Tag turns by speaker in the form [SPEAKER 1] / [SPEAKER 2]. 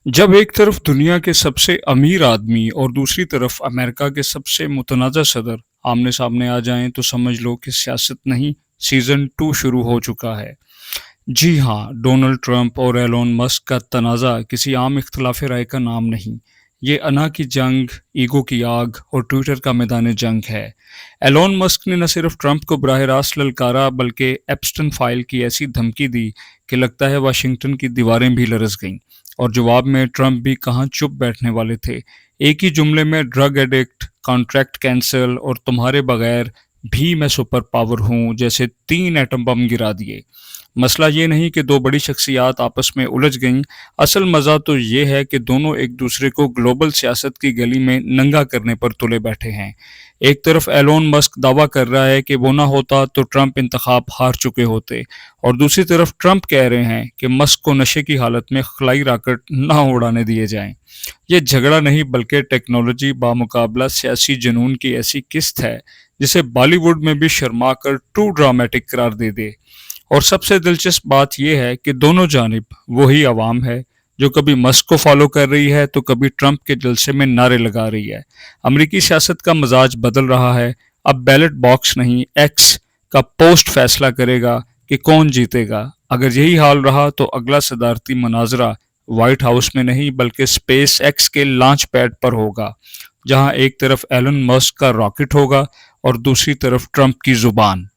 [SPEAKER 1] जब एक तरफ दुनिया के सबसे अमीर आदमी और दूसरी तरफ अमेरिका के सबसे मुतनाज़ा सदर आमने सामने आ जाएं तो समझ लो कि सियासत नहीं, सीज़न 2 शुरू हो चुका है। जी हाँ, डोनाल्ड ट्रंप और एलोन मस्क का तनाज़ा किसी आम इख्तिलाफ़ राय का नाम नहीं। ये अना की जंग, ईगो की आग और ट्विटर का मैदान जंग है। एलोन मस्क ने न सिर्फ ट्रंप को बराह रास्त ललकारा बल्कि एप्स्टन फाइल की ऐसी धमकी दी कि लगता है वाशिंगटन की दीवारें भी लरस गईं। और जवाब में ट्रंप भी कहाँ चुप बैठने वाले थे। एक ही जुमले में ड्रग एडिक्ट, कॉन्ट्रैक्ट कैंसिल और तुम्हारे बगैर भी मैं सुपर पावर हूँ जैसे 3 एटम बम गिरा दिए। मसला ये नहीं कि दो बड़ी शख्सियात आपस में उलझ गईं, असल मज़ा तो ये है कि दोनों एक दूसरे को ग्लोबल सियासत की गली में नंगा करने पर तुले बैठे हैं। एक तरफ एलोन मस्क दावा कर रहा है कि वो ना होता तो ट्रंप इंतखाब हार चुके होते, और दूसरी तरफ ट्रंप कह रहे हैं कि मस्क को नशे की हालत में खलाई रॉकेट ना उड़ाने दिए जाएं। ये झगड़ा नहीं बल्कि टेक्नोलॉजी बामुकाबला सियासी जुनून की ऐसी किस्त है जिसे बॉलीवुड में भी शर्मा कर टू ड्रामेटिक करार दे दे। और सबसे दिलचस्प बात यह है कि दोनों जानिब वही आवाम है जो कभी मस्क को फॉलो कर रही है तो कभी ट्रंप के जलसे में नारे लगा रही है। अमरीकी सियासत का मिजाज बदल रहा है। अब बैलेट बॉक्स नहीं, एक्स का पोस्ट फैसला करेगा कि कौन जीतेगा। अगर यही हाल रहा तो अगला सदारती मुनाजरा व्हाइट हाउस में नहीं बल्कि स्पेस एक्स के लॉन्च पैड पर होगा, जहां एक तरफ एलन मस्क का रॉकेट होगा और दूसरी तरफ ट्रंप की जुबान।